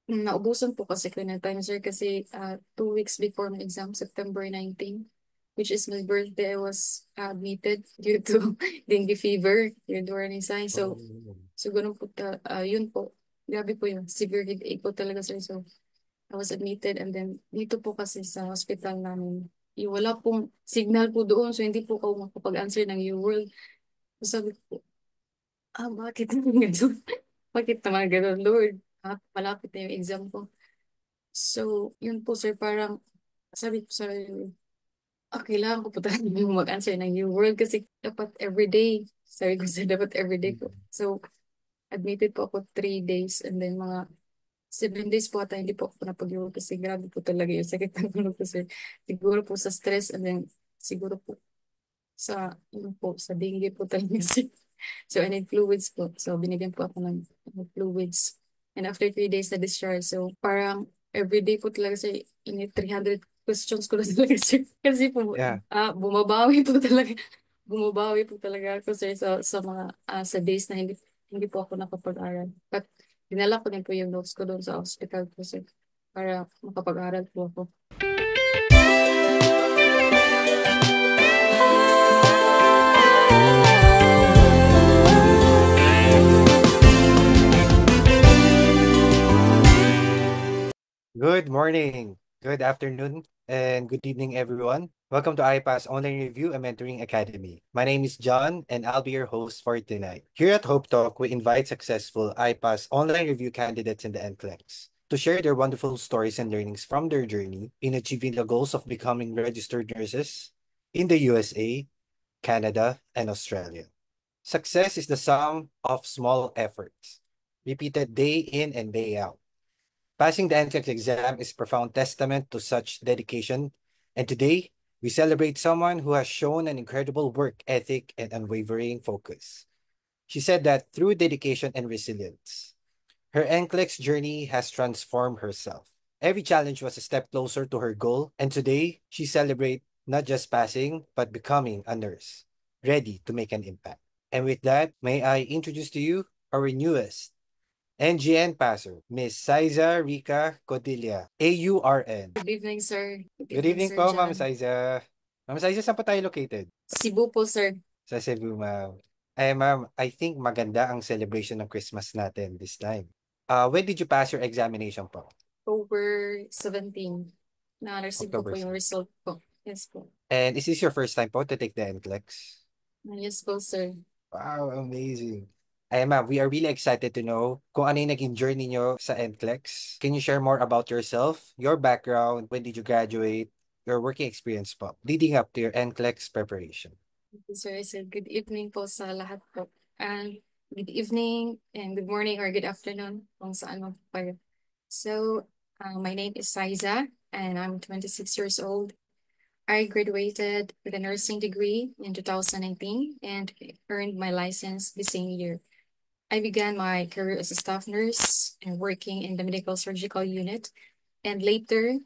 Naubusan po kasi ko na time, sir, kasi 2 weeks before my exam, September 19, which is my birthday, I was admitted due to dengue fever, yung warning sign. So, Oh. siguro po, yun po, grabe po yun, severe headache po talaga, sir. So, I was admitted and then dito po kasi sa hospital namin, wala pong signal po doon, so hindi po ako makapag-answer ng your world. So, sabi ko, bakit naman ganun? Bakit naman ganun, Lord? Malapit na yung exam ko. So, yun po sir, parang sabi ko sa kailangan ko po talaga yung mag-answer ng New World kasi dapat everyday. Sabi ko sir, dapat everyday ko. Mm. So, admitted po ako 3 days and then mga 7 days po ata hindi po ako napag-iwan kasi grabe po talaga yung sakit ng ulo ko sir. Siguro po sa stress and then siguro po yun po, sa dengue po talaga sir. So, I need fluids po. So, binigyan po ako ng fluids. And after 3 days na discharge, so parang everyday po talaga sir, ini 300 questions ko na talaga sir. Kasi po, Yeah. bumabawi po talaga. Bumabawi po talaga ako sir sa mga sa days na hindi po ako nakapag-aral. But dinala ko din po yung notes ko doon sa hospital po sir para makapag-aral po ako. Good morning, good afternoon, and good evening, everyone. Welcome to iPass Online Review and Mentoring Academy. My name is John, and I'll be your host for tonight. Here at Hope Talk, we invite successful iPass Online Review candidates in the NCLEX to share their wonderful stories and learnings from their journey in achieving the goals of becoming registered nurses in the USA, Canada, and Australia. Success is the sum of small efforts, repeated day in and day out. Passing the NCLEX exam is profound testament to such dedication, and today we celebrate someone who has shown an incredible work ethic and unwavering focus. She said that through dedication and resilience, her NCLEX journey has transformed herself. Every challenge was a step closer to her goal, and today she celebrates not just passing, but becoming a nurse, ready to make an impact. And with that, may I introduce to you our newest NGN passer, Miss Saiza Rica Codilla, AURN. Good evening, sir. Good Good evening, evening Sir po, Ma'am John. Saiza. Ma'am Saiza, saan po tayo located? Cebu po, sir. Sa Cebu, ma'am. Ma'am, I think maganda ang celebration ng Christmas natin this time. When did you pass your examination po? October 17. Na-receive ko October po yung 7. result po. Yes po. And is this your first time po to take the NCLEX? Yes po, sir. Wow, amazing. Ma'am, we are really excited to know kung ano yung naging journey nyo sa NCLEX. Can you share more about yourself, your background, when did you graduate, your working experience po, leading up to your NCLEX preparation? Thank you, sir. So, good evening po sa lahat po. And good evening and good morning or good afternoon kung saan man po kayo. So, my name is Saiza and I'm 26 years old. I graduated with a nursing degree in 2019 and earned my license the same year. I began my career as a staff nurse and working in the medical surgical unit, and later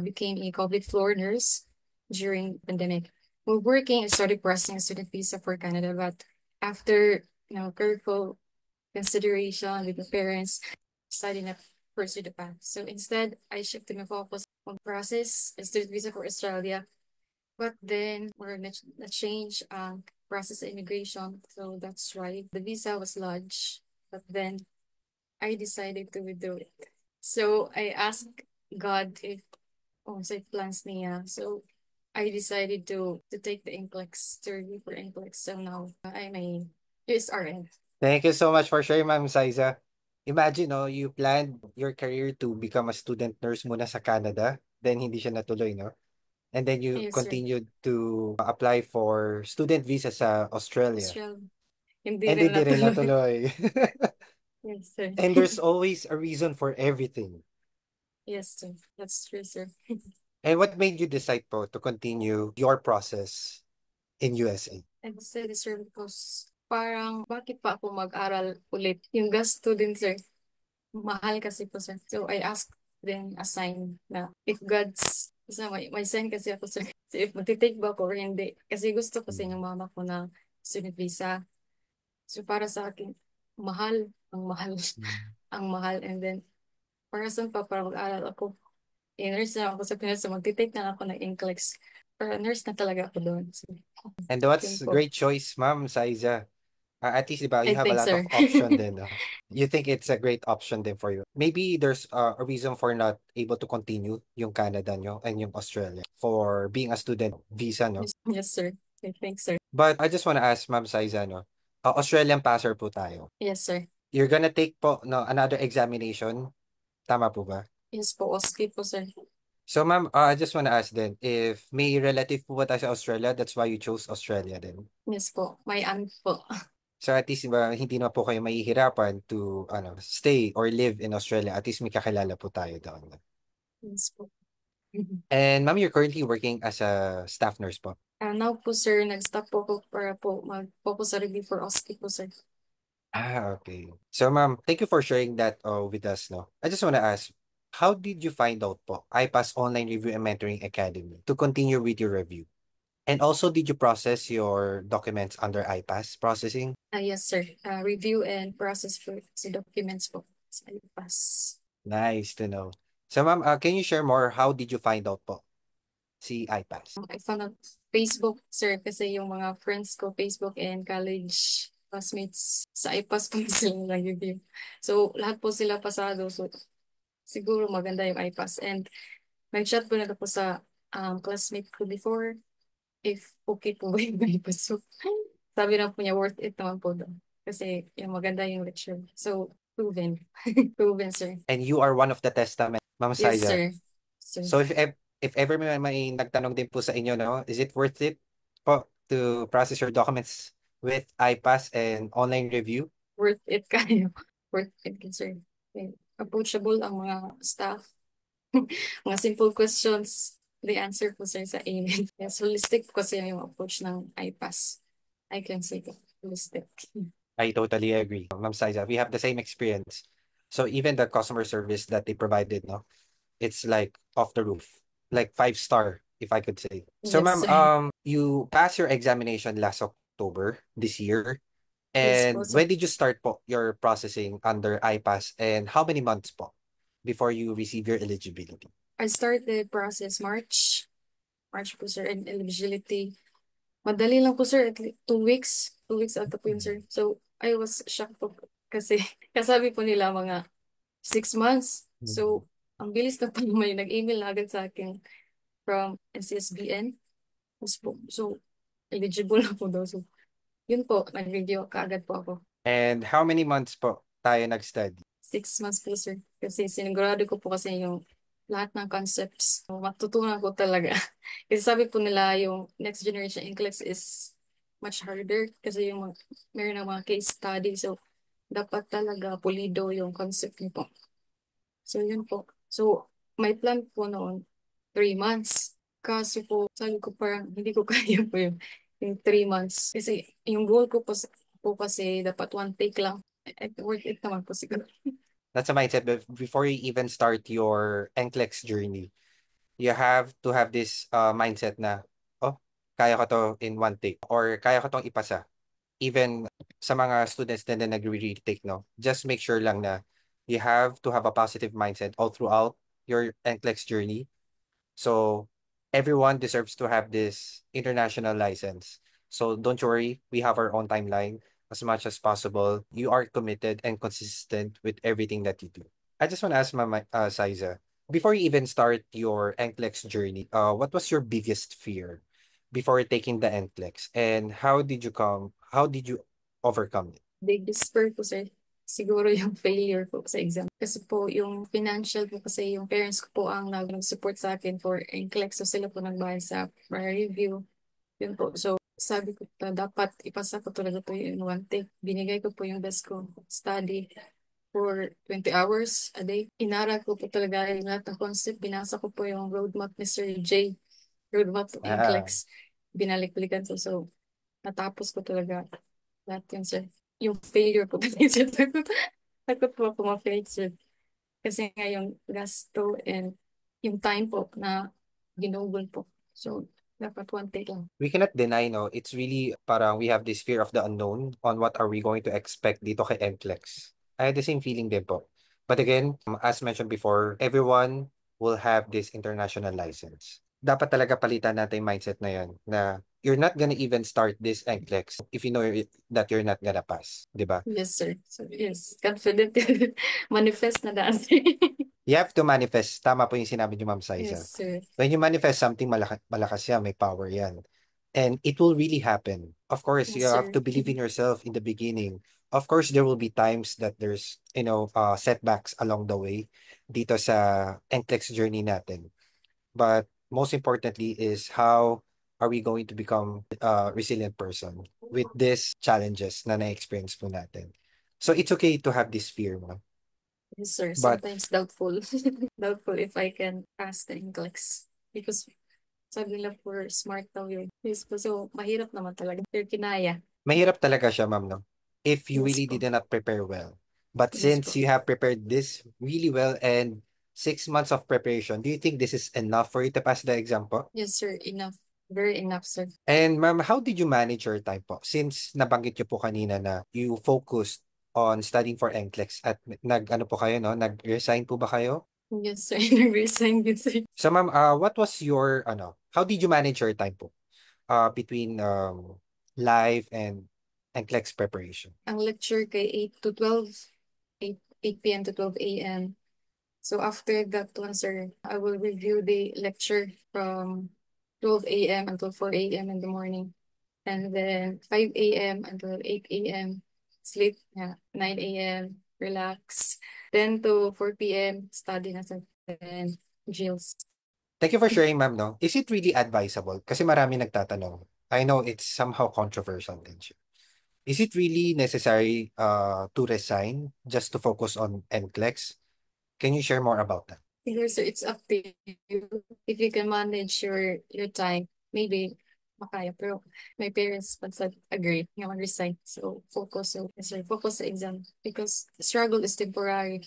became a public floor nurse during pandemic. While working, I started processing a student visa for Canada, but after careful consideration with my parents, decided not to pursue the path. So instead, I shifted my focus on process a student visa for Australia. But then we're na change process of immigration. So that's why the visa was lodged. But then I decided to withdraw it. So I asked God if sa plans niya. So I decided to take the NCLEX, to review for NCLEX. So now I'm a USRN. Thank you so much for sharing, Ma'am Saiza. Imagine, no, you planned your career to become a student nurse muna sa Canada, then hindi siya natuloy, no? And then you Yes, sir. continued to apply for student visa sa Australia. Australia. Hindi And rin hindi rin natuloy. natuloy. Yes, sir. And there's always a reason for everything. Yes, sir. That's true, sir. And what made you decide po to continue your process in USA? And say the sir, because parang bakit pa ako mag-aral ulit? Yung gasto din, sir. Mahal kasi po, sir. So I asked then a sign na if God's kasi may sign kasi ako, sir. So if magtitake ba ako or hindi. Kasi gusto kasi Mm. ng mama ko na student visa. So para sa akin, mahal, ang mahal, Mm. ang mahal. And then para saan pa, para mag-aral ako. Nurse na ako sa Pinas, so magtitake na ako ng NCLEX. Para nurse na talaga ako doon. So, And yun what's a po. great choice, Ma'am Saiza. At least, diba, you I have a think, lot sir. of option then. You think it's a great option then for you. Maybe there's a reason for not able to continue yung Canada nyo and yung Australia for being a student visa, no? Yes, sir. I think, sir. But I just want to ask Ma'am Saiza, no? Australian passer po tayo. Yes, sir. You're gonna take po no another examination. Tama po ba? Yes po, OSCE po, sir. So ma'am, I just want to ask then if may relative po ba tayo sa Australia, that's why you chose Australia then. Yes po, may aunt po. So at least ba hindi na po kayo mahihirapan to stay or live in Australia. At least may kakilala po tayo doon. Yes po. And ma'am, you're currently working as a staff nurse po. Now po, sir, nag-stop po ko para po mag-focus sa review for OSCE po, sir. Okay. So ma'am, thank you for sharing that with us, no. I just want to ask, how did you find out po iPass Online Review and Mentoring Academy to continue with your review? And also, did you process your documents under iPass processing? Yes, sir. Review and process for sa documents po sa IPAS. Nice to know. So, ma'am, can you share more? How did you find out po si iPass? I found out Facebook, sir, kasi yung mga friends ko, Facebook and college classmates sa IPAS po sila nag-review. So, lahat po sila pasado. So, siguro maganda yung IPAS. And nag-chat po na ako sa classmate ko before if okay po ba yung IPAS. So, sabi na po niya, worth it naman po daw. Kasi yung maganda yung lecture. So, proven. Proven, sir. And you are one of the testament, Ma'am Yes, Saida. sir. Sir. So, if ever may nagtanong din po sa inyo, no, is it worth it po to process your documents with iPass and online review? Worth it kayo. Worth it, sir. Okay. Approachable ang mga staff. Mga simple questions, the answer po, sir, sa email. Yes, holistic po kasi yung approach ng iPass. I can say that. Holistic. I totally agree, Ma'am Saida. We have the same experience. So even the customer service that they provided, no, it's like off the roof, like 5 star, if I could say. So, Yes, ma'am, sir. you passed your examination last October this year. Yes po, And sir. when did you start po your processing under iPass and how many months po before you receive your eligibility? I started the process March. March po, sir, and eligibility. Madali lang po, sir. At 2 weeks. 2 weeks ata po yun, sir. So, I was shocked po kasi kasabi po nila mga 6 months. Mhm. So, ang bilis na po may nag-email na agad sa akin from NCSBN. So, eligible na po daw. So, yun po, nag-review kaagad po ako. And how many months po tayo nag-study? 6 months po, sir. Kasi sinigurado ko po kasi yung lahat ng concepts. So, matutunan ko talaga. Kasi sabi po nila yung next generation NCLEX is much harder kasi yung meron ng mga case study. So, dapat talaga pulido yung concept niyo po. So, yun po. So, may plan po noon, 3 months. Kaso po, sabi ko parang hindi ko kaya po yung 3 months. Kasi yung goal ko po kasi dapat one take lang. Worth it naman po siguro. That's a mindset. Before you even start your NCLEX journey, you have to have this mindset na, oh, kaya ko to in one take or kaya ko tong ipasa. Even sa mga students na nagre-retake, no? Just make sure lang na you have to have a positive mindset all throughout your NCLEX journey. So everyone deserves to have this international license. So don't worry, we have our own timeline as much as possible. You are committed and consistent with everything that you do. I just want to ask Mama Saiza, before you even start your NCLEX journey, what was your biggest fear before taking the NCLEX, and how did you overcome it? Biggest fear po, sir, siguro yung failure po sa exam. Kasi po yung financial po kasi yung parents ko po ang nag-support sa akin for NCLEX. So sila po nagbayad sa review. Yun po. So sabi ko pa, dapat ipasa ko talaga to in one take. Binigay ko po yung best ko. Study for 20 hours a day. Inaral ko po talaga yung lahat ng concept. Binasa ko po yung roadmap ni Sir J. Roadmap to Ah, NCLEX. Binalik-balikan ko. So natapos ko talaga lahat yun, sir. Yung failure po kasi sir, takot po ako ma-fail, sir. Kasi nga yung gasto and yung time po na ginugol po. So, dapat one take lang. we cannot deny, no, it's really parang we have this fear of the unknown on what are we going to expect dito kay NCLEX. I had the same feeling din po. But again, as mentioned before, everyone will have this international license. Dapat talaga palitan natin yung mindset na yan na you're not gonna even start this NCLEX if you know that you're not gonna pass, di ba? Yes, sir. So, yes, confident. Manifest na dati. You have to manifest. Tama po yung sinabi ni Ma'am Yes, Saiza. sir. When you manifest something, malakas yan, may power yan. And it will really happen. Of course, Yes, you have sir. to believe in yourself in the beginning. Of course, there will be times that there's, setbacks along the way dito sa NCLEX journey natin. But most importantly is how are we going to become a resilient person with these challenges na na-experience po natin. So it's okay to have this fear, ma'am. Yes, sir. But Sometimes doubtful. Doubtful if I can pass the NCLEX. Because sabi nila for smart daw yun. Yes po. So, mahirap naman talaga. Pero kinaya. mahirap talaga siya, ma'am, no? If you Yes really po. did not prepare well. But Yes since po. you have prepared this really well and 6 months of preparation, do you think this is enough for you to pass the exam po? Yes, sir. Enough. Very enough, sir. And ma'am, how did you manage your time po? Since nabanggit niyo po kanina na you focused on studying for NCLEX at nag-ano po kayo, no? Nag-resign po ba kayo? Yes, sir. Nag-resign din, sir. So ma'am, what was your, how did you manage your time po? Between live and NCLEX preparation? Ang lecture kay 8 to 12. 8 p.m. to 12 a.m. So after that one, sir, I will review the lecture from 12 a.m. until 4 a.m. in the morning. And then 5 a.m. until 8 a.m. sleep. Yeah. 9 a.m. relax. 10 to 4 p.m. study na sa then drills. Thank you for sharing, ma'am, no? Is it really advisable? Kasi marami nagtatanong. I know it's somehow controversial din siya. Is it really necessary to resign just to focus on NCLEX? Can you share more about that? Siguro, sir, it's up to you. If you can manage your time, maybe makaya. Pero my parents pansat agree nga mag-resign. So focus, so yes, sir, focus sa exam because struggle is temporary.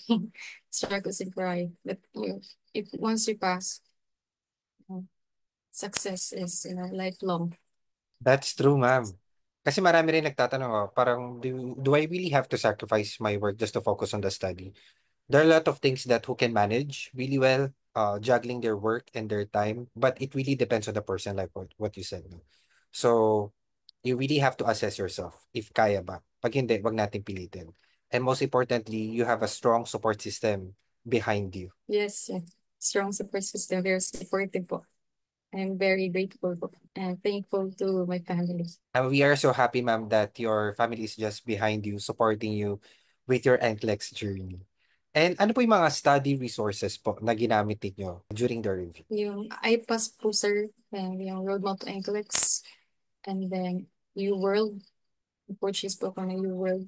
Struggle is temporary. But if once you pass, success is lifelong. That's true, ma'am. Kasi marami rin nagtatanong, parang do I really have to sacrifice my work just to focus on the study? There are a lot of things that who can manage really well, juggling their work and their time, but it really depends on the person, like what you said. No? So, you really have to assess yourself if kaya ba. Pag hindi, wag natin pilitin. And most importantly, you have a strong support system behind you. Yes, sir. Strong support system, very supportive po. I'm very grateful po and thankful to my family. And we are so happy, ma'am, that your family is just behind you, supporting you with your NCLEX journey. And ano po yung mga study resources po na ginamit niyo during the review? Yung iPass po, sir, and yung Roadmap to NCLEX, and then U-World, purchase po ako ng U-World,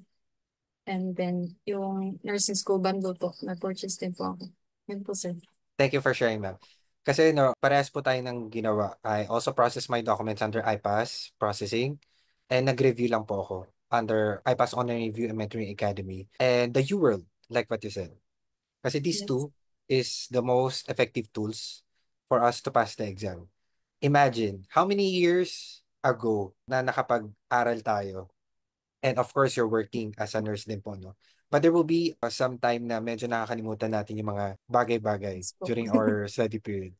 and then yung nursing school bundle po, na-purchase din po ako. Yun po, sir. Thank you for sharing, ma'am. Kasi no, parehas po tayo ng ginawa. I also process my documents under iPass processing and nag-review lang po ako under iPass Online Review and Mentoring Academy and the UWorld, like what you said. Kasi these Yes. two is the most effective tools for us to pass the exam. Imagine how many years ago na nakapag-aral tayo. And of course, you're working as a nurse din po, no? But there will be some time na medyo nakakalimutan natin yung mga bagay-bagay Yes po. during our study period.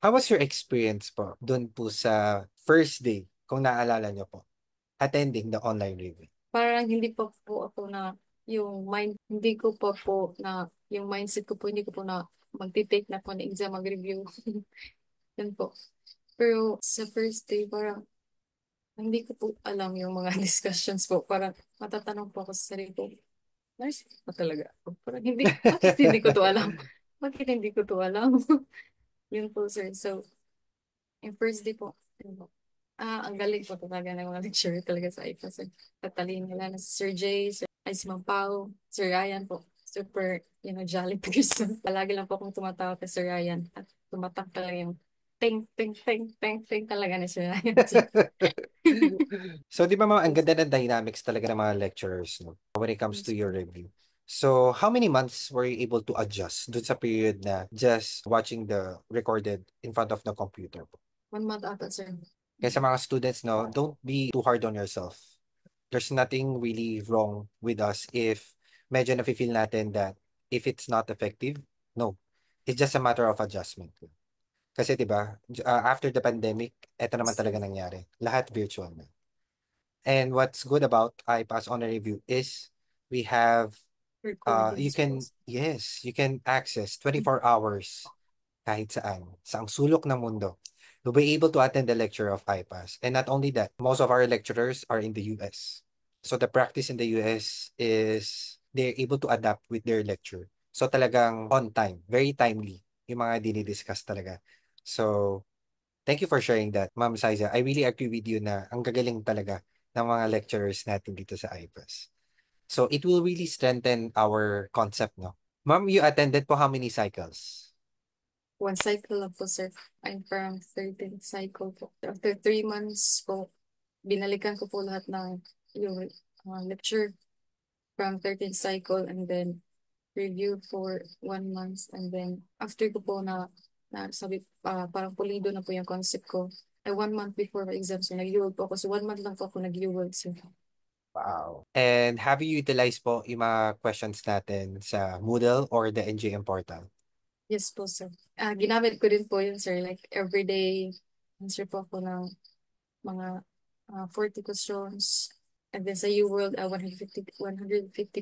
How was your experience po dun po sa first day, kung naalala nyo po, attending the online review? Parang hindi pa po ako na hindi ko pa po na yung mindset ko po, hindi ko po na magti-take na po ng exam, mag-review. Yun po. Pero sa first day, parang hindi ko po alam yung mga discussions po. Parang matatanong po ako sa sarili ko, nurse pa talaga ako. Parang bakit hindi ko to alam? Bakit hindi ko to alam? Yun po, sir. So, yung first day po, yun po. Ang galing po talaga ng mga lecturer talaga sa IPA, sir. Tatalino nila na si Sir Jay, Sir Ice Pao, Sir Ryan po. Super, jolly person. Palagi lang po akong tumatawa kay Sir Ryan. At tumatak talaga yung ting, ting, ting, ting, ting talaga ni Sir Ryan. So, di ba mga ang ganda ng dynamics talaga ng mga lecturers, no? When it comes to your review. So, how many months were you able to adjust dun sa period na just watching the recorded in front of the computer po? 1 month ata, sir. Kaya sa mga students, no, don't be too hard on yourself. There's nothing really wrong with us if medyo nafe-feel natin that if it's not effective, no. It's just a matter of adjustment. Kasi 'di ba, after the pandemic, eto naman So, talaga nangyari. Lahat virtual na. And what's good about iPass on a review is we have you recordings po. can yes, you can access 24 hours kahit saan, sa ang sulok ng mundo. You'll be able to attend the lecture of iPass. And not only that, most of our lecturers are in the US. So the practice in the US is they're able to adapt with their lecture. So talagang on time, very timely yung mga dinidiscuss talaga. So thank you for sharing that, Ma'am Saiza. I really agree with you na ang gagaling talaga ng mga lecturers natin dito sa iPass. So it will really strengthen our concept, no? Ma'am, you attended po how many cycles? One cycle lang po, sir. I'm from 13th cycle po. After 3 months po, binalikan ko po lahat ng yung lecture from 13th cycle and then review for 1 month and then after ko po na sabi parang pulido na po yung concept ko. Ay 1 month before my exams, so nag-UWorld po ako. So 1 month lang po ako nag-UWorld, sir. Wow. And have you utilized po yung mga questions natin sa Moodle or the NGM portal? Yes po, sir. Ginamit ko din po yun, sir. Like everyday answer po ako ng mga 40 questions. And then sa UWorld, 150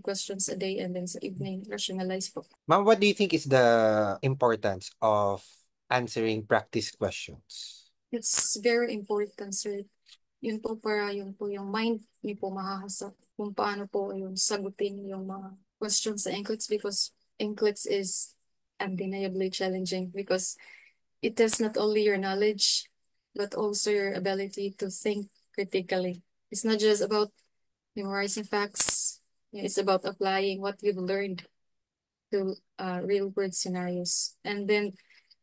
questions a day. And then sa evening, rationalize po. Ma'am, what do you think is the importance of answering practice questions? It's very important, sir. Yun po para yun po yung mind niyo po mahahasa kung paano po yung sagutin yung mga questions sa NCLEX because NCLEX is undeniably challenging because it tests not only your knowledge but also your ability to think critically. It's not just about memorizing facts. It's about applying what you've learned to real world scenarios. And then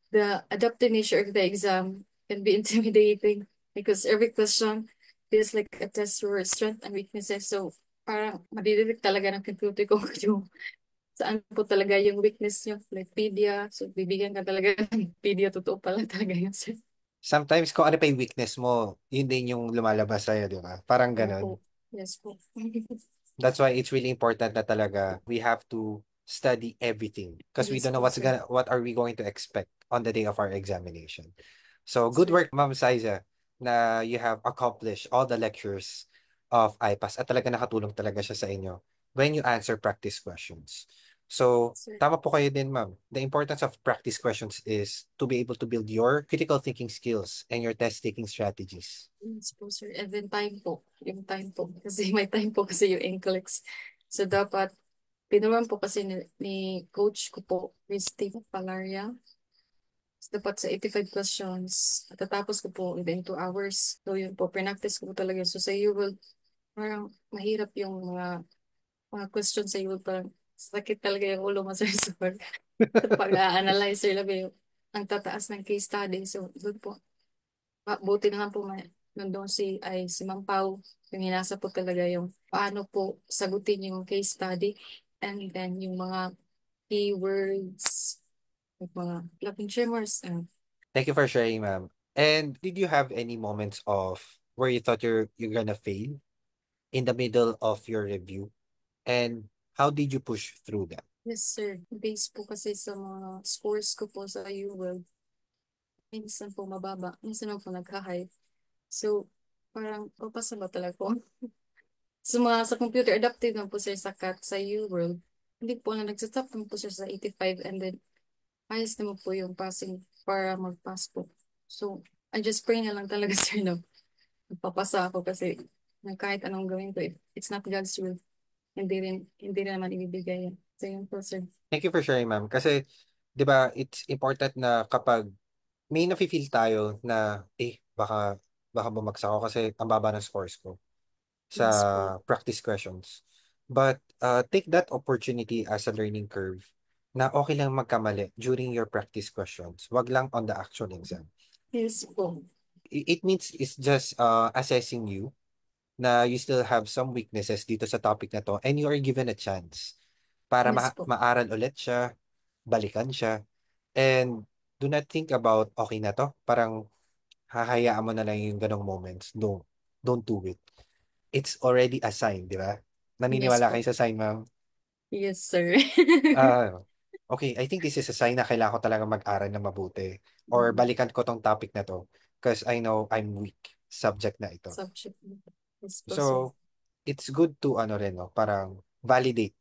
the adaptive nature of the exam can be intimidating because every question feels like a test for strength and weaknesses. So parang madidetect talaga ng computer kung yung saan po talaga yung weakness nyo. Like pedia. So bibigyan ka talaga ng pedia. Totoo pala talaga yun, sir. Sometimes kung ano pa yung weakness mo, yun din yung lumalabas sa'yo, di ba? Parang ganun. Opo. Yes po. That's why it's really important na talaga we have to study everything because we Yes don't know po, sir. what are we going to expect on the day of our examination. So good Sir. work, Ma'am Saiza, na you have accomplished all the lectures of IPAS at talaga nakatulong talaga siya sa inyo when you answer practice questions. So Sir. tama po kayo din, ma'am. The importance of practice questions is to be able to build your critical thinking skills and your test taking strategies. Yes po, sir. And then time po. Yung time po. Kasi may time po kasi yung NCLEX. So dapat tinuruan po kasi ni coach ko po, Christy Palaria. Dapat sa 85 questions, at tatapos ko po within 2 hours. So yun po, pinactice ko po talaga. So sa you will, parang mahirap yung mga questions sa you will, parang sakit talaga yung ulo mo sir sa pag-analyze sir labi yung ang tataas ng case study. So doon po, buti na nga po nandun si Ma'am Pau, yung hinasa po talaga yung paano po sagutin yung case study and then yung mga keywords, yung mga Latin tremors. Thank you for sharing, ma'am. And did you have any moments of where you thought you're gonna fail in the middle of your review? And how did you push through that? Yes, sir. Based po kasi sa mga scores ko po sa UWorld, minsan po mababa, minsan po nagka-high. So, parang papasa ba talaga po? Sa computer, adaptive na po sir sa CAT sa UWorld. Hindi po na nagsastop naman po sir sa 85 and then ayos naman po yung passing para mag-pass po. So, I just pray na lang talaga sir no. Magpapasa ako kasi kahit anong gawin ko, it's not God's will. Hindi rin naman ibibigay yan. So, yun po sir. Thank you for sharing, ma'am. Kasi, di ba, it's important na kapag may nafe-feel tayo na, baka bumagsak ako kasi ang baba ng scores ko sa Yes po. practice questions. But take that opportunity as a learning curve na okay lang magkamali during your practice questions. Wag lang on the actual exam. Yes po. It means it's just assessing you na you still have some weaknesses dito sa topic na to and you are given a chance para Yes po. maaral ulit siya, balikan siya, and do not think about okay na to. Parang hahayaan mo na lang yung ganong moments. Don't do it. It's already a sign, di ba? Yes Naniniwala kayo po. sa sign, ma'am? Yes, sir. Ah, okay, I think this is a sign na kailangan ko talaga mag-aral na mabuti or Mm, balikan ko tong topic na to because I know I'm weak subject na ito. subject. Yes po, sir. So, it's good to ano rin, no, parang validate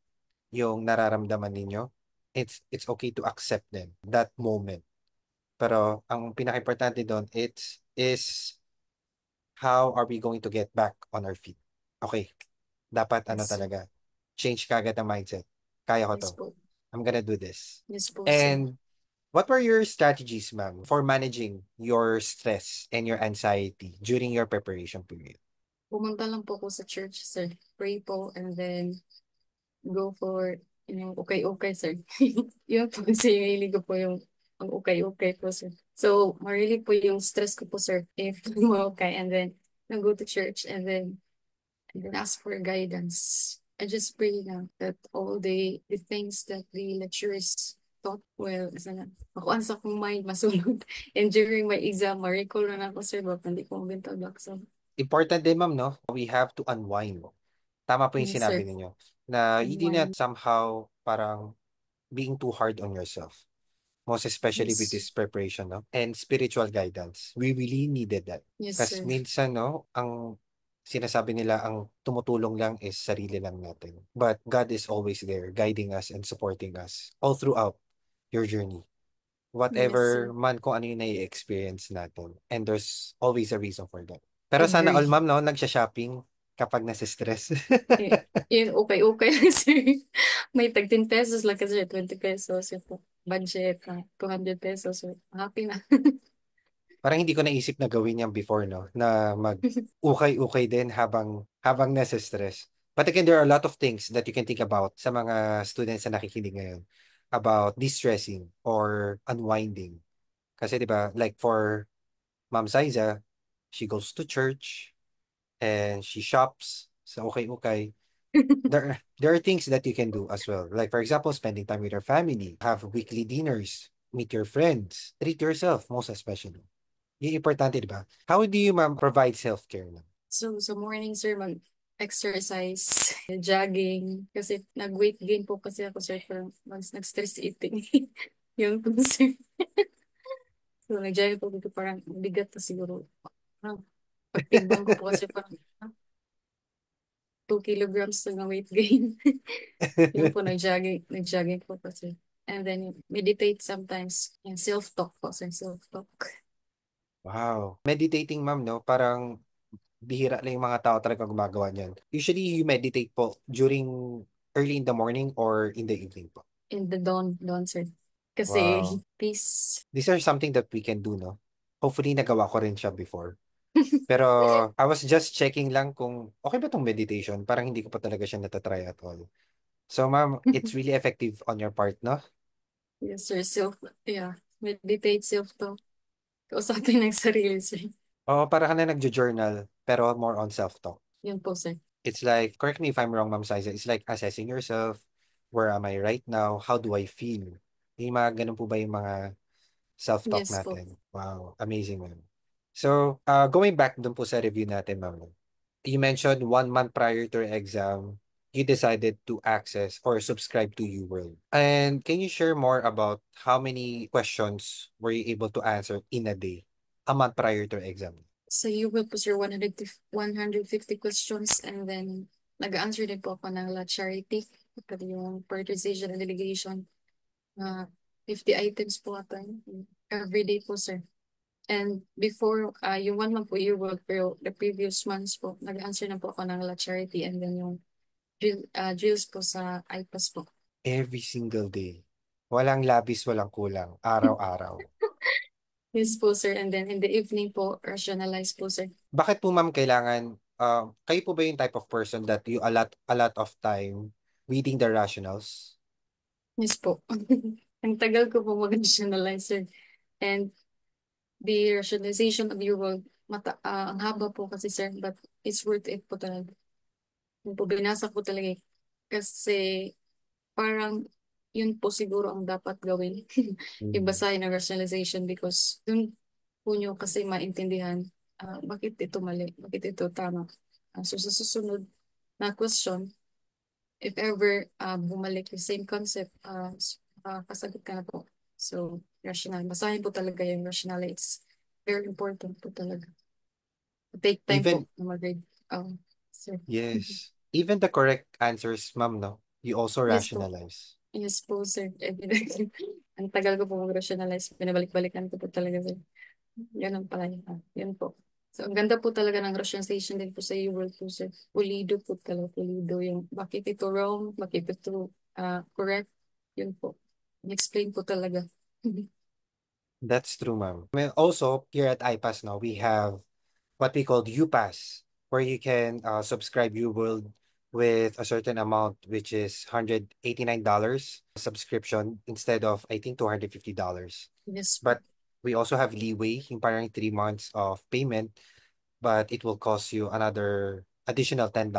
yung nararamdaman ninyo. It's okay to accept them, that moment. Pero ang pinaka-importante doon, is how are we going to get back on our feet? Okay, dapat ano Yes, sir. talaga, change kagad ang mindset. Kaya ko Yes to. po. I'm gonna do this. Yes po, sir. And what were your strategies, ma'am, for managing your stress and your anxiety during your preparation period? Pumunta lang po ako sa church, sir. Pray po and then go for yung okay-okay, sir. Yun po kasi yung hilig ko po yung ang okay-okay po, sir. So, marili po yung stress ko po, sir, if okay. And then, go to church and then ask for guidance. I just pray na that all the things that the lecturers taught well, sana makuha sa akong mind, masunod. And during my exam, ma-recall na ako, sir, baka hindi ko mabintag back. So, Important din, ma'am, no? We have to unwind. Tama po yung yes, sinabi sir. ninyo na you did not Unwind. somehow parang being too hard on yourself. Most especially with Yes. this preparation, no? And spiritual guidance. We really needed that. Yes, Kasi sir. minsan, no, ang sinasabi nila, ang tumutulong lang is sarili lang natin. But God is always there, guiding us and supporting us all throughout your journey. Yes, sir. Whatever man kung ano yung nai-experience natin. And there's always a reason for that. Pero sana all, Agree. ma'am, no, nagsha-shopping kapag nasa-stress. Eh, yun, okay lang, sir. May tag 10 pesos lang kasi 20 pesos. Yung po, budget, 200 pesos. So, happy na. Parang hindi ko naisip na gawin yan before, no? Na mag-ukay-ukay din habang nasa stress. But again, there are a lot of things that you can think about sa mga students na nakikinig ngayon about distressing or unwinding. Kasi 'di ba, like for Ma'am Saiza, she goes to church and she shops sa ukay-ukay. There are things that you can do as well. Like for example, spending time with your family, have weekly dinners, meet your friends, treat yourself most especially. Yung importante, di ba? How do you, ma'am, provide self-care na? So, sa morning, sir, mag-exercise, jogging. Kasi nag-weight gain po kasi ako, sir, parang nag-stress eating. Yun po, sir. So, nag-jogging po dito parang bigat na siguro. Parang pagtimbang ko po kasi parang 2 kilograms na weight gain. Yun po, nag-jogging po kasi. And then, meditate sometimes. Yung self-talk po, sir, self-talk. Wow. Meditating, ma'am, no? Parang bihira lang yung mga tao talaga gumagawa niyan. Usually, you meditate po during early in the morning or in the evening po. In the dawn, sir. Kasi, Wow. peace. These are something that we can do, no? Hopefully, nagawa ko rin siya before. Pero, I was just checking lang kung okay ba tong meditation. Parang hindi ko pa talaga siya natatry at all. So, ma'am, it's really effective on your part, no? Yes, sir. Yeah. Meditate, self-talk. Kausapin ng sarili, sir. Oo, para ka na nagjo-journal, pero more on self-talk. Yun po, sir. It's like, correct me if I'm wrong, Ma'am Saiza, it's like assessing yourself. Where am I right now? How do I feel? Yung mga ganun po ba yung mga self-talk Yes po. natin? Wow, amazing, ma'am. So, going back dun po sa review natin, ma'am. You mentioned 1 month prior to your exam, you decided to access or subscribe to UWorld. And can you share more about how many questions were you able to answer in a day, a month prior to your exam? So you will put your 150 questions and then nag-answer din po ako ng La Charity. Pati yung prioritization and delegation. 50 items po ata yun. Every day po, sir. And before, yung 1 month po year work, pero the previous months po, nag-answer na po ako ng La Charity and then yung drills po sa IPAS po. Every single day. Walang labis, walang kulang. Araw-araw. Yes po, sir. And then in the evening po, rationalize po, sir. Bakit po, ma'am, kailangan, kayo po ba yung type of person that you a lot of time reading the rationals? Yes po. Ang tagal ko po mag-rationalize, sir. And the rationalization of your world, ang haba po kasi, sir, but it's worth it po talaga. Yung po, binasa ko talaga eh. Kasi parang yun po siguro ang dapat gawin. Mm. Ibasahin ang rationalization because dun po nyo kasi maintindihan bakit ito mali, bakit ito tama. So sa susunod na question, if ever bumalik yung same concept, kasagot ka na po. So, rational. Basahin po talaga yung rational. It's very important po talaga. Take time po Even, na mag-read. Sir. yes, even the correct answers, ma'am, no? You also Yes po. rationalize. Yes po, sir. Evidently. Ang tagal ko po mag-rationalize. Pinabalik-balikan ko po talaga, sir. Ganun pala yun. Yun po. So, ang ganda po talaga ng rationalization din po sa UWorld po, sir. Pulido po talaga. Pulido yung bakit ito wrong, bakit ito correct. Yun po. Explain po talaga. That's true, ma'am. I mean, also, here at iPass now, we have what we call UPass, where you can subscribe UWorld with a certain amount, which is $189 subscription instead of, I think, $250. Yes po. But we also have leeway, yung parang 3 months of payment, but it will cost you another additional $10.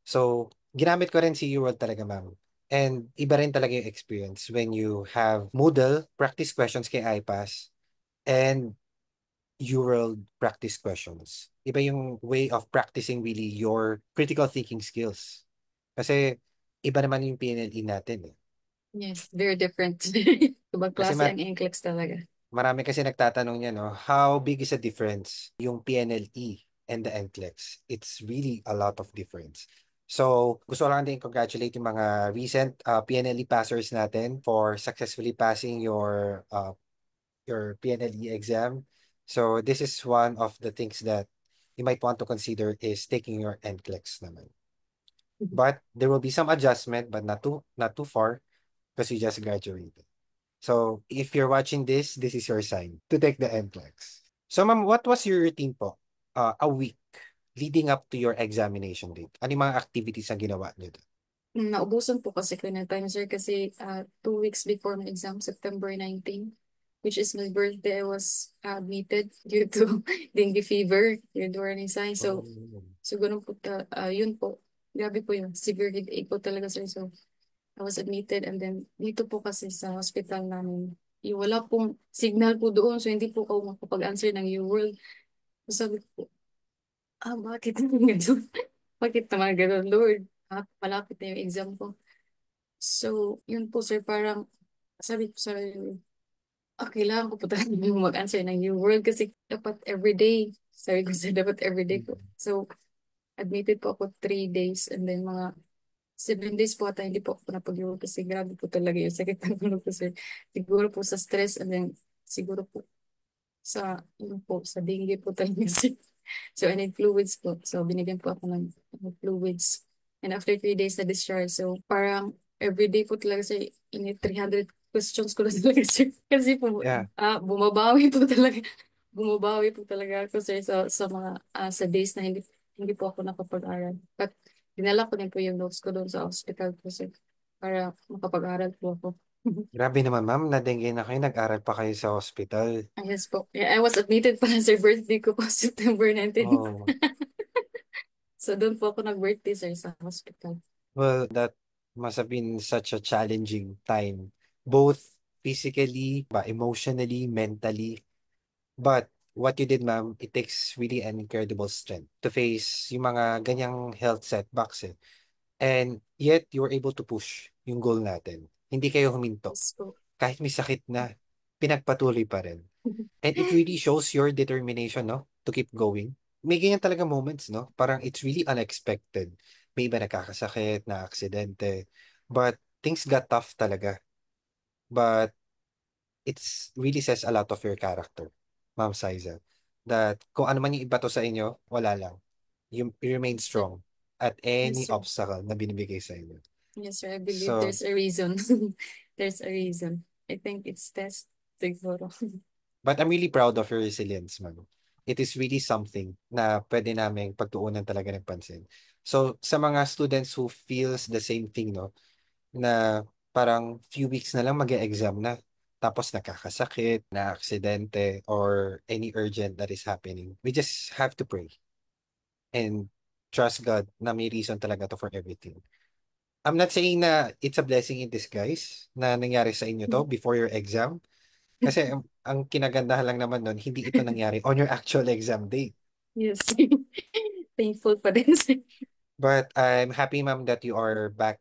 So, ginamit ko rin si UWorld talaga, ma'am. And iba rin talaga yung experience when you have Moodle practice questions kay iPass and UWorld practice questions. Iba yung way of practicing really your critical thinking skills. Kasi iba naman yung PNLE natin eh. Yes, very different. Ibang Kasi klase ang NCLEX talaga. marami kasi nagtatanong niya, no, how big is the difference yung PNLE and the NCLEX? It's really a lot of difference. So, gusto lang din congratulate yung mga recent PNLE passers natin for successfully passing your PNLE exam. So this is one of the things that you might want to consider is taking your NCLEX naman. But there will be some adjustment, but not too far because you just graduated. So if you're watching this, this is your sign to take the NCLEX. So ma'am, what was your routine po? A week leading up to your examination date. Ano yung mga activities na ginawa niyo doon? Naubusan po kasi ko na time, sir, kasi 2 weeks before my exam, September 19, which is my birthday, I was admitted due to dengue fever, yung warning sign. So, Oh. siguro po, yun po, grabe po yun, severe headache po talaga, sir. So, I was admitted and then dito po kasi sa hospital namin, wala pong signal po doon, so hindi po ako makapag-answer ng UWorld. So, sabi ko, bakit naman ganun? Bakit naman ganun, Lord? Malapit na yung exam ko. So, yun po, sir, parang sabi ko sa kailangan ko po talaga yung mag-answer ng New World kasi dapat everyday. Sabi ko, sir, dapat everyday ko. Mm. So, admitted po ako 3 days and then mga 7 days po ata hindi po ako napag-iwan kasi grabe po talaga yung sakit ng ulo ko, sir. Siguro po sa stress and then siguro po yun po, sa dengue po talaga, sir. So, I need fluids po. So, binigyan po ako ng fluids. And after 3 days na discharge, so parang everyday po talaga sa ini 300 questions ko na talaga, sir. Kasi po, Yeah. bumabawi po talaga. Bumabawi po talaga ako, sir, sa mga, sa days na hindi po ako nakapag-aral. But, dinala ko din po yung notes ko doon sa hospital po, sir, para makapag-aral po ako. Grabe naman ma'am, na-dengue na kayo, nag-aral pa kayo sa hospital. Yes po. Yeah, I was admitted pala sa birthday ko po, September 19. Oh. So, doon po ako nag-birthday, sir, sa hospital. Well, that must have been such a challenging time, both physically, emotionally, mentally. But what you did, ma'am, it takes really an incredible strength to face yung mga ganyang health setbacks eh. And yet, you were able to push yung goal natin. Hindi kayo huminto. Yes po. Kahit may sakit na, pinagpatuloy pa rin. And it really shows your determination, no? To keep going. May ganyan talaga moments, no? Parang it's really unexpected. May iba nakakasakit, na aksidente. But things got tough talaga. But it's really says a lot of your character, Ma'am Saiza. That kung ano man yung iba to sa inyo, wala lang. You remain Yes, sir. strong at Yes, any sir. obstacle na binibigay sa inyo. Yes, sir. I believe So, there's a reason. There's a reason. I think it's test siguro. but I'm really proud of your resilience, ma'am. It is really something na pwede namin pagtuunan talaga ng pansin. So, sa mga students who feels the same thing, no, na parang few weeks na lang mag-exam na, tapos nakakasakit, na aksidente, or any urgent that is happening, we just have to pray and trust God na may reason talaga to for everything. I'm not saying na it's a blessing in disguise na nangyari sa inyo to before your exam. Kasi ang kinagandahan lang naman nun, hindi ito nangyari on your actual exam date. Yes. Painful pa din, sir. But I'm happy, ma'am, that you are back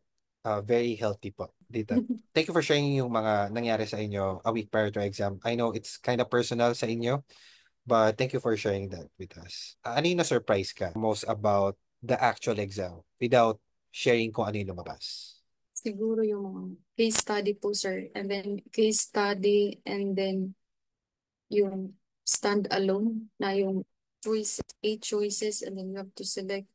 very healthy po dito. Thank you for sharing yung mga nangyari sa inyo a week prior to exam. I know it's kind of personal sa inyo, but thank you for sharing that with us. Ano yung na-surprise ka most about the actual exam without sharing kung ano yung lumabas? Siguro yung mga case study po, sir. And then case study and then yung stand alone na yung choices, eight choices, and then you have to select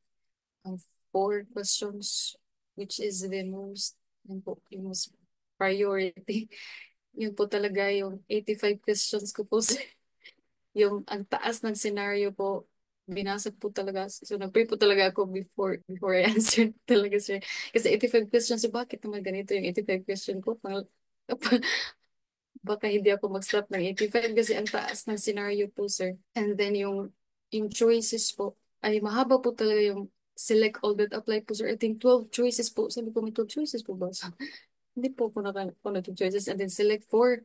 ang four questions, which is the most, yun po, yung most priority. Yun po talaga yung 85 questions ko po, sir. Yung ang taas ng scenario po, binasa po talaga. So, nag-pray po talaga ako before I answered talaga, sir. Kasi 85 questions, so bakit naman ganito yung 85 question ko? Baka hindi ako mag-stop ng 85 kasi ang taas ng scenario po, sir. And then yung choices po, ay mahaba po talaga yung select all that apply po, sir. I think 12 choices po. Sabi ko, may 12 choices po ba? So, hindi po ako nakakuha ng choices. And then select four,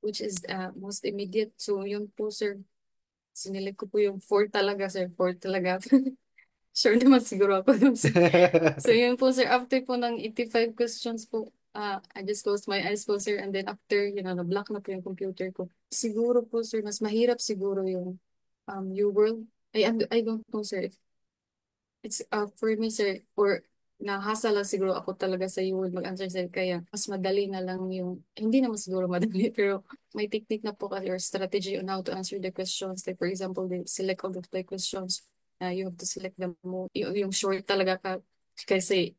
which is most immediate. So, yun po, sir. Sinilip ko po yung four talaga, sir. Four talaga. Sure naman siguro ako dun, sir. So, yun po, sir. After po ng 85 questions po, I just closed my eyes po, sir. And then after, na-block na po yung computer ko. Siguro po, sir, mas mahirap siguro yung U-World. I don't know, sir. It's for me, sir, or nahasa lang siguro ako talaga sa U-World mag-answer, sir. Kaya mas madali na lang yung, hindi naman siguro madali, pero may technique na po kasi or strategy on how to answer the questions. Like, for example, the select all the play questions. You have to select them mo. Yung short talaga ka. Kasi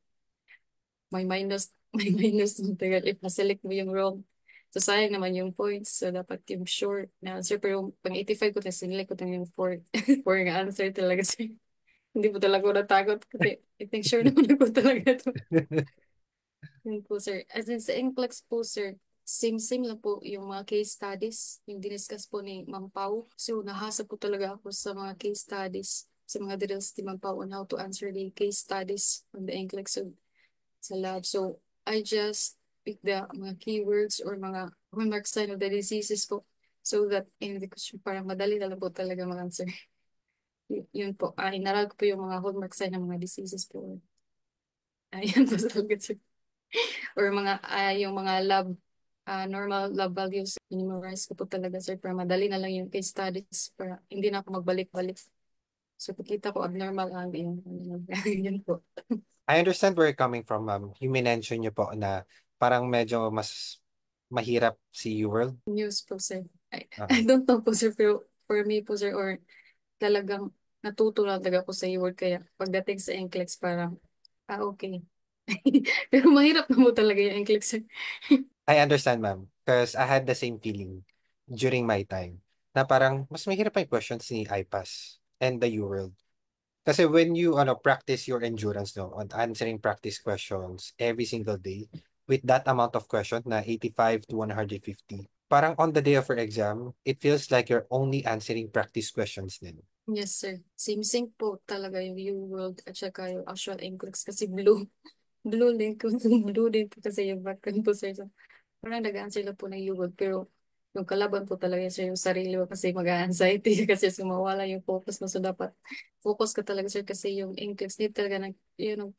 may minus, may minus yung tagal if na-select mo yung wrong. So, sayang naman yung points. So, dapat yung short na answer. Pero pang 85 ko na sinilek ko na yung 4. 4 nga answer talaga, sir. Hindi po talaga ako natakot kasi I think sure naman ako talaga to. Yun po, sir. As in, sa NCLEX po, sir, same-same lang po yung mga case studies, yung diniscuss po ni Ma'am Pau. So, nahasa po talaga ako sa mga case studies, sa mga drills ni Ma'am Pau on how to answer the case studies on the NCLEX sa lab. So, I just pick the mga keywords or mga hallmark sign of the diseases po so that in the question, parang madali na lang po talaga mag-answer. Yun po, inaral ko po yung mga hallmark sign ng mga diseases po. Ayan po talaga, sir. Or yung mga normal lab values, memorize ko po talaga, sir, para madali na lang yung case studies, para hindi na ako magbalik-balik. So, pagkita ko abnormal yun po. I understand where you're coming from, ma'am. You mention niyo po na parang medyo mas mahirap si UWorld. News po, sir. I Uh-huh. don't know po, sir, pero for me po, sir, or talagang natuto lang talaga ako sa word, kaya pagdating sa NCLEX, parang, okay. Pero mahirap na po talaga yung NCLEX, sir. I understand, ma'am, because I had the same feeling during my time na parang mas mahirap pa yung questions ni IPAS and the UWorld. Kasi when you practice your endurance no on answering practice questions every single day with that amount of questions na 85 to 150, parang on the day of your exam, it feels like you're only answering practice questions din. Yes, sir. Same po talaga yung U-World at saka yung actual NCLEX kasi blue. Blue din ko. Blue din po kasi yung background po, sir. So, parang nag-answer lang po ng U-World. Pero yung kalaban po talaga sir, yung sarili mo kasi mag-anxiety kasi sumawala yung focus mo. So, dapat focus ka talaga, sir, kasi yung NCLEX need talaga ng,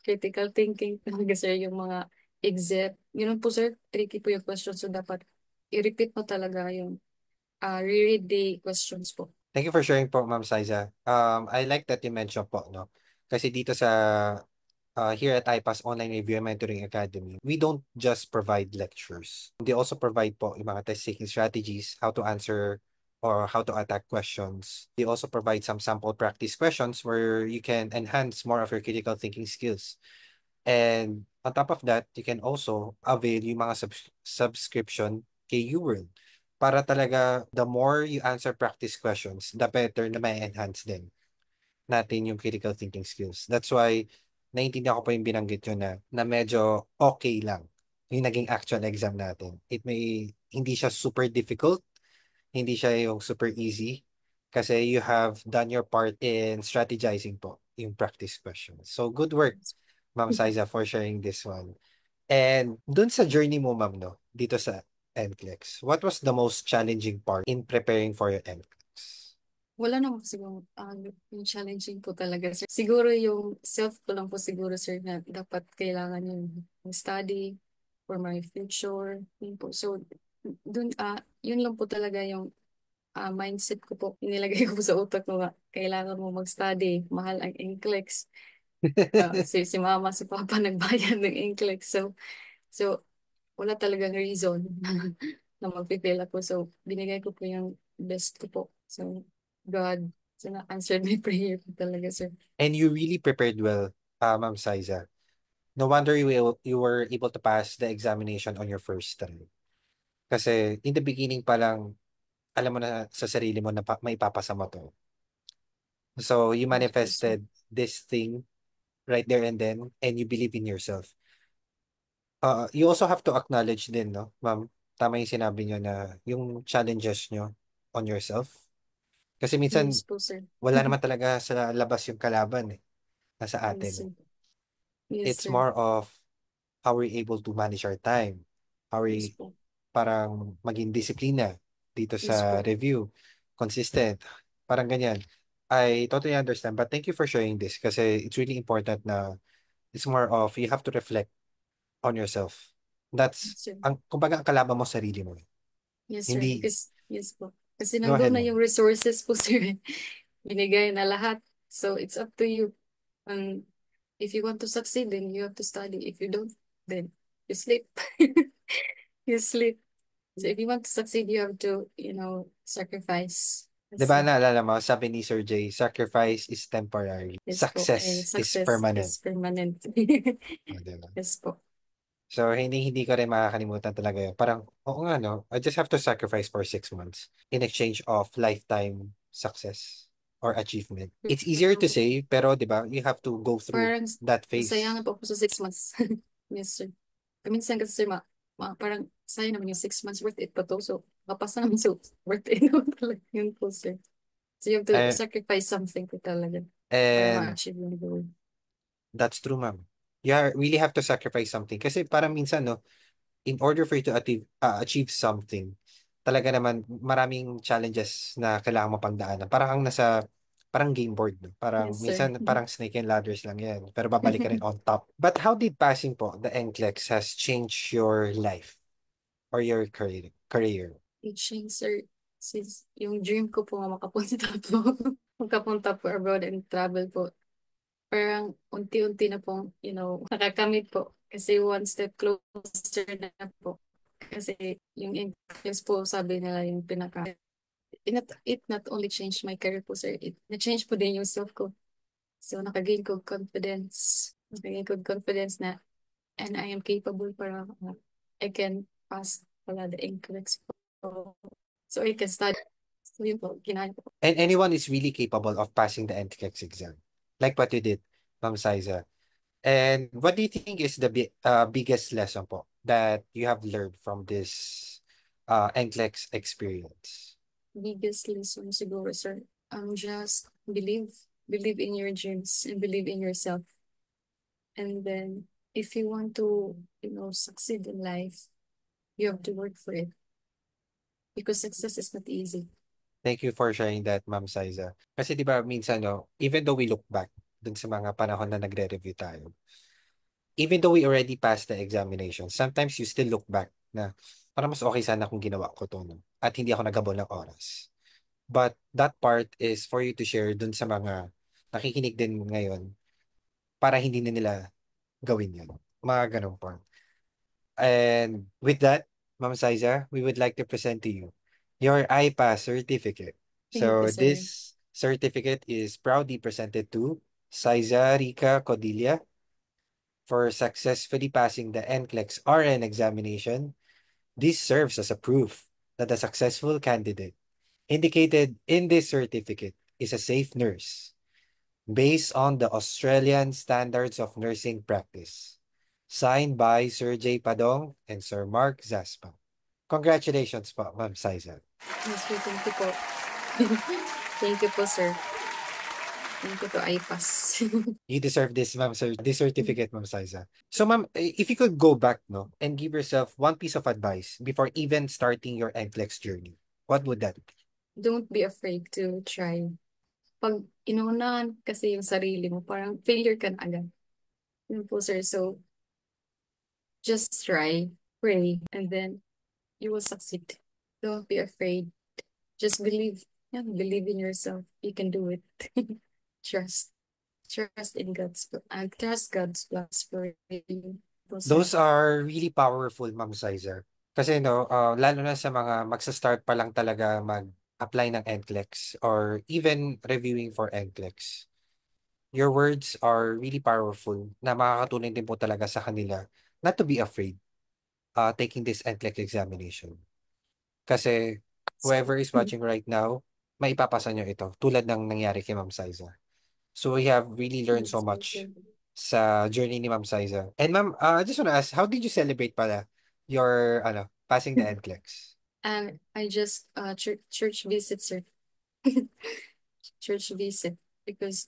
critical thinking talaga, sir, yung mga exit. Yun po, sir, tricky po yung question. So, dapat i-repeat mo talaga yung reread the questions po. Thank you for sharing po, Ma'am Saiza. I like that you mentioned po, no? Kasi dito sa here at IPAS Online Review and Mentoring Academy, we don't just provide lectures. They also provide po yung mga test-taking strategies, how to answer or how to attack questions. They also provide some sample practice questions where you can enhance more of your critical thinking skills. And on top of that, you can also avail yung mga subscription kay UWorld para talaga the more you answer practice questions, the better na may enhance din natin yung critical thinking skills. That's why naiintindihan ko po yung binanggit yun na medyo okay lang yung naging actual exam natin. It may, hindi siya super difficult, hindi siya yung super easy kasi you have done your part in strategizing po yung practice questions. So good work, Ma'am Saiza, for sharing this one. And dun sa journey mo, ma'am, no, dito sa NCLEX, what was the most challenging part in preparing for your NCLEX? Wala naman po siguro yung challenging po talaga, sir. Siguro yung self ko lang po siguro, sir, na dapat kailangan yung study for my future. Yun po. So, yun lang po talaga yung mindset ko po. Inilagay ko po sa utak ko nga, kailangan mo mag-study. Mahal ang NCLEX. Si mama, si papa nagbayad ng NCLEX. So, wala talagang reason na magpipill ako. So, binigay ko po yung best ko po. So, God, so na-answered my prayer po talaga, sir. And you really prepared well, Ma'am Saiza. No wonder you were able to pass the examination on your first try. Kasi in the beginning pa lang, alam mo na sa sarili mo na maipapasa mo to. So you Yes po, sir. manifested this thing right there and then, and you believe in yourself. You also have to acknowledge din, no, ma'am, tama yung sinabi nyo na yung challenges nyo on yourself. Kasi minsan, Yes po, sir. wala naman talaga sa labas yung kalaban eh, nasa Yes, atin. sir. Yes, It's sir. more of how we're able to manage our time, how Yes we po. parang maging disiplina dito Yes sa po. review, consistent, parang ganyan. I totally understand, but thank you for sharing this kasi it's really important na it's more of you have to reflect on yourself. Yes, That's, sir. kumbaga ang kalaban mo sarili mo. Yes, sir. Hindi, Yes po. Kasi go nandun ahead na mo. yung resources po, sir. Binigay na lahat. So, it's up to you. And if you want to succeed, then you have to study. If you don't, then you sleep. You sleep. So if you want to succeed, you have to, sacrifice. Di ba Kasi, naalala mo, sabi ni Sir Jay, sacrifice is temporary, yes po, success and is success permanent. is permanent. O, diba? Yes po. So, hindi ko rin makakalimutan talaga yun. Parang, oo nga, no? I just have to sacrifice for 6 months in exchange of lifetime success or achievement. It's easier to Pero say, pero, di ba, you have to go through parang that phase. nasayangan po ako sa 6 months. Yes, sir. Kaminsan kasi, sir, parang sayang naman yung 6 months worth it pa to. So, kapasa naman so worth it naman talaga yun po, sir. So you have to And, sacrifice something po talaga para and ma-achieve yung goal. that's true, ma'am. Really have to sacrifice something. Kasi parang minsan, no, in order for you to achieve something, talaga naman maraming challenges na kailangan mo pagdaanan. Parang kang nasa parang game board, no? Parang Yes, sir. minsan parang snake and ladders lang yan. Pero babalik ka rin on top. But how did passing po the NCLEX has changed your life or your career? Teaching, sir, since yung dream ko po nga makapunta po, makapunta po abroad and travel po. Parang unti-unti na pong, nakakamit po. Kasi one step closer na po. Kasi yung influence po, sabi nila yung it not only changed my career po, sir. It na-change po din yung self ko. So, nakagain ko confidence. Nakagain ko confidence na, and I am capable para I can pass pala the NCLEX po. So, I can study. So, yun po, ginaya ko po. And anyone is really capable of passing the NCLEX exam. Like what you did, Ma'am Saiza. And what do you think is the biggest lesson po that you have learned from this NCLEX experience? Biggest lesson siguro, sir. Just believe in your dreams and believe in yourself. And then, if you want to, succeed in life, you have to work for it because success is not easy. Thank you for sharing that, Ma'am Saiza. Kasi di ba minsan, no, even though we look back dun sa mga panahon na nagre-review tayo, even though we already passed the examination, sometimes you still look back na parang mas okay sana kung ginawa ko to, no? At hindi ako nagabol ng oras. But that part is for you to share dun sa mga nakikinig din ngayon para hindi na nila gawin yun. Mga ganun po. And with that, Ma'am Saiza, we would like to present to you your iPass certificate. Thank you, So sir. this certificate is proudly presented to Saiza Rica Codilla for successfully passing the NCLEX RN examination. This serves as a proof that a successful candidate indicated in this certificate is a safe nurse based on the Australian Standards of Nursing Practice, signed by Sir J. Padong and Sir Mark Zaspa. Congratulations po, Ma'am Saiza. Yes, sir. Thank you po. Thank you po, sir. Thank you to IPAS. You deserve this, Ma'am, sir, this certificate, Ma'am Saiza. So, Ma'am, if you could go back, no, and give yourself one piece of advice before even starting your NCLEX journey, what would that be? don't be afraid to try. Pag inunahan kasi yung sarili mo, parang failure ka na agad. Yun po, sir. So, just try, pray, and then you will succeed. Don't be afraid. Just believe. Yeah, believe in yourself. You can do it. Trust. Trust in God's and trust God's plans for you. Po, sir. Those are really powerful, Ma'am Sizer. Kasi no, lalo na sa mga magsa-start pa lang talaga mag-apply ng NCLEX or even reviewing for NCLEX. Your words are really powerful na makakatulong din po talaga sa kanila not to be afraid taking this NCLEX examination. Kasi whoever is watching right now, maipapasa nyo ito tulad ng nangyari kay Ma'am Sizer. So we have really learned so Yes, po, sir. much sa journey ni Ma'am Siza. And Ma'am, I just want to ask, how did you celebrate pala your passing the NCLEX? And I just church visit, sir. Church visit because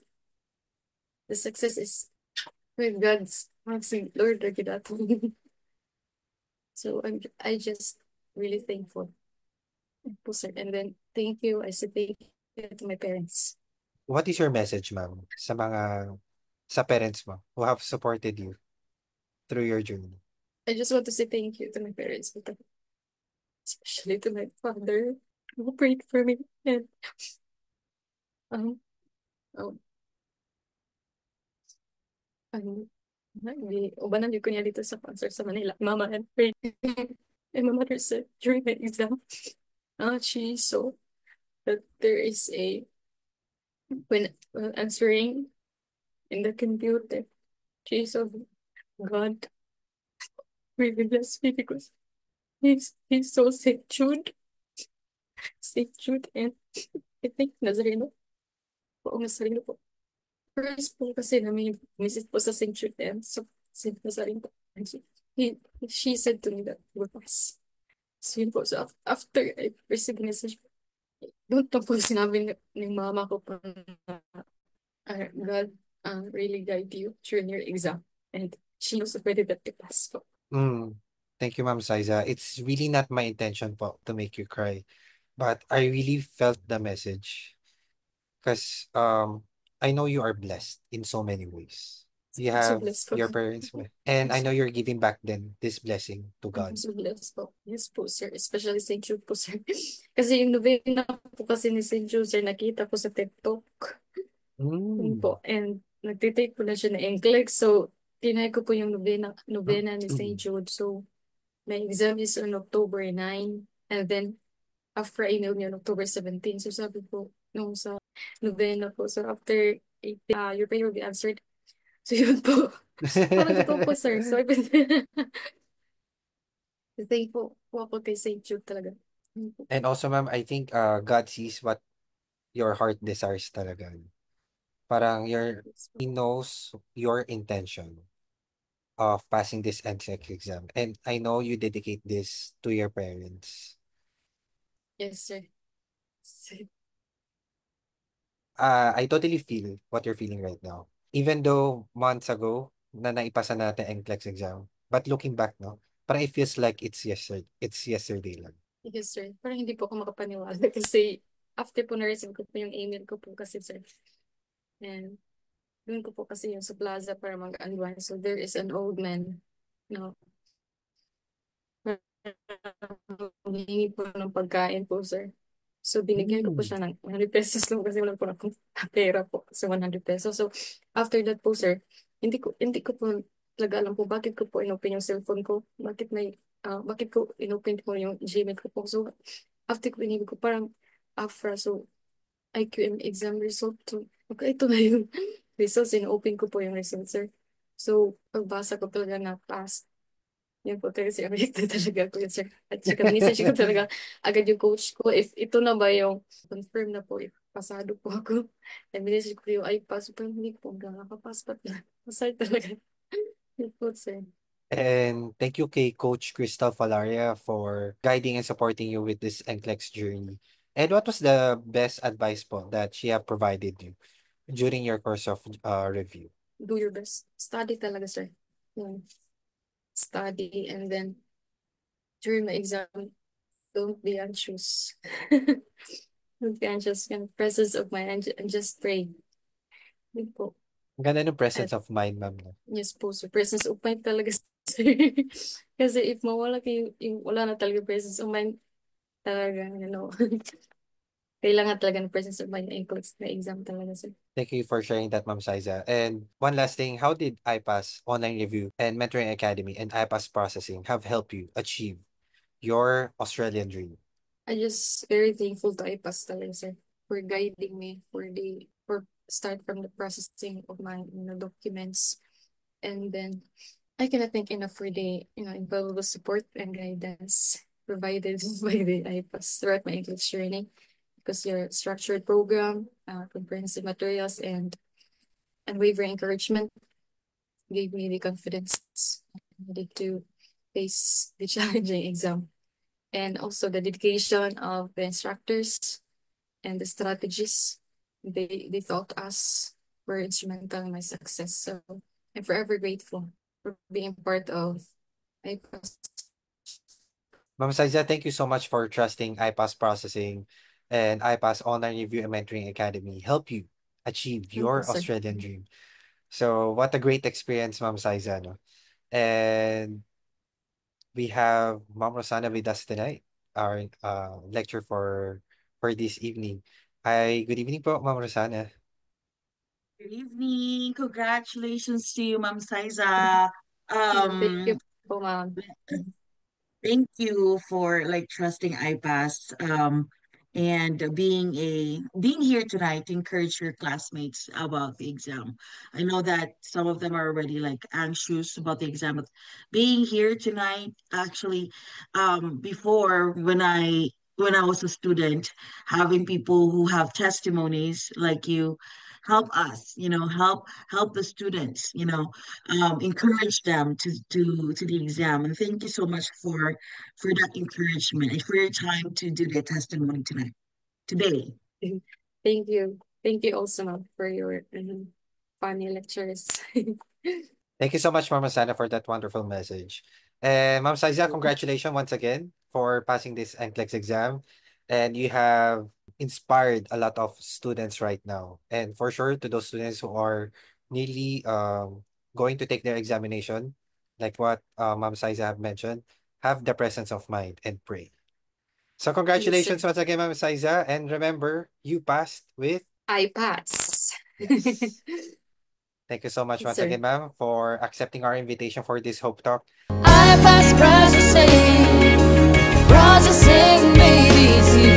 the success is with God's mercy, Lord, look at that. So I just really thankful po, sir. And then thank you. I say thank you to my parents. What is your message, ma'am, sa parents mo who have supported you through your journey? I just want to say thank you to my parents, but especially to my father who prayed for me and um um ano, hindi, ubanan yun ko niya dito sa concert sa Manila. Mama and prayed. And my mother said during my exam, she saw that there is a, when answering in the computer, she saw God really bless me because he's so St. Jude, and I think Nazareno po, Nazareno po. First po kasi namin visit po sa St. Jude and so St. Nazareno. And she said to me that we'll pass. So yun po. So after I received the message, doon po sinabi ni mama ko po na God really guide you during your exam. And she also pwede that to pass po. Mm. Thank you, Ma'am Siza. It's really not my intention po to make you cry, but I really felt the message because I know you are blessed in so many ways. You I'm so have blessed po. your parents, and I know you're giving back then this blessing to I'm God. so blessed po. Yes po, sir. Especially St. Jude po, sir. Kasi yung novena po kasi ni St. Jude, sir, nakita ko sa TikTok. Yun Mm. po. And nagtitake po na siya ng NCLEX. So, tinay ko po yung novena ni St. Jude. So, my exam is on October 9. And then, after email niya on October 17. So, sabi po, nung sa novena po. So, after 8, your prayer will be answered. So, yun po. Parang totoo po, sir. So, I've been thankful po ako kay St. Jude talaga. Yun po. And also, ma'am, I think God sees what your heart desires talaga. Parang Yes po. He knows your intention of passing this NCLEX exam. And I know you dedicate this to your parents. Yes, sir. I totally feel what you're feeling right now. Even though months ago na naipasa natin ang NCLEX exam, but looking back, no, parang it feels like it's yesterday lang. Yes, sir. Parang hindi po ako makapaniwala kasi after po na-receive ko po yung email ko po kasi, sir. And doon ko po kasi yung sa plaza para mag-unwind. So there is an old man, no, humingi po ng pagkain po, sir. So binigyan ko po Mm. siya ng 100 pesos lang kasi wala po akong pera po. So 100 pesos. So after that po, sir, hindi ko po talaga alam po bakit ko po inopen yung cellphone ko. Bakit ko inopen po yung Gmail ko po. So after ko binigyan ko parang after, so IQM exam result to. Okay, ito na yung results. In-open ko po yung results, sir. So, pagbasa ko talaga na pass. Yun po talaga si America talaga ko yun, sir. At saka message ko talaga agad yung coach ko if ito na ba yung confirm na po if pasado po ako. And message ko yung ay pass po hindi po hanggang nakapass pa na. Pasay talaga. Yun po, sir. And thank you kay Coach Crystal Falaria for guiding and supporting you with this NCLEX journey. And what was the best advice po that she have provided you during your course of review? Do your best. Study talaga, sir. Yun. Study and then during my exam, don't be anxious. With the anxious kind of presence of mind and just pray. Yun po. Ang ganda ng At presence of mind, ma'am, no? yes po, so presence of mind talaga, sir. Kasi if mawala kayo, yung wala na talaga presence of mind, talaga, kailangan talaga ng presence of mind na includes na exam talaga, sir. Thank you for sharing that, Ma'am Saiza. And one last thing, how did IPAS Online Review and Mentoring Academy and IPAS Processing have helped you achieve your Australian dream? I just very thankful to IPAS talaga, sir, for guiding me for start from the processing of my documents, and then I cannot thank enough for the invaluable support and guidance provided by the IPAS throughout my English journey, because your structured program, comprehensive materials, and unwavering encouragement gave me the confidence needed to face the challenging exam. And also the dedication of the instructors and the strategies they taught us were instrumental in my success. So I'm forever grateful for being part of IPAS. Ma'am Saiza, thank you so much for trusting IPAS Processing and IPAS Online Review and Mentoring Academy help you achieve Thank you, your sir. Australian dream. So what a great experience, Ma'am Saiza, no? And we have Ma'am Rosana with us tonight, our lecture for this evening. Hi, good evening po, Ma'am Rosana. Good evening. Congratulations to you, Ma'am Saiza. Thank you Um, po, ma'am. Thank you for like trusting iPass and being here tonight to encourage your classmates about the exam. I know that some of them are already like anxious about the exam, but being here tonight actually before when I was a student, having people who have testimonies like you help us, help the students, encourage them to the exam. And thank you so much for that encouragement and for your time to do the testimony today. Thank you. Thank you also, ma'am, for your funny lectures. Thank you so much, Ma'am Rosana, for that wonderful message. And Ma'am Saiza, congratulations once again for passing this NCLEX exam. And you have inspired a lot of students right now. And for sure, to those students who are nearly going to take their examination, like what Ma'am Saiza have mentioned, have the presence of mind and pray. So Yes, sir. congratulations once again, Ma'am Saiza. And remember, you passed with I pass. yes. Thank you so much Yes, once sir. again, ma'am, for accepting our invitation for this Hope Talk. I pass processing, processing made easy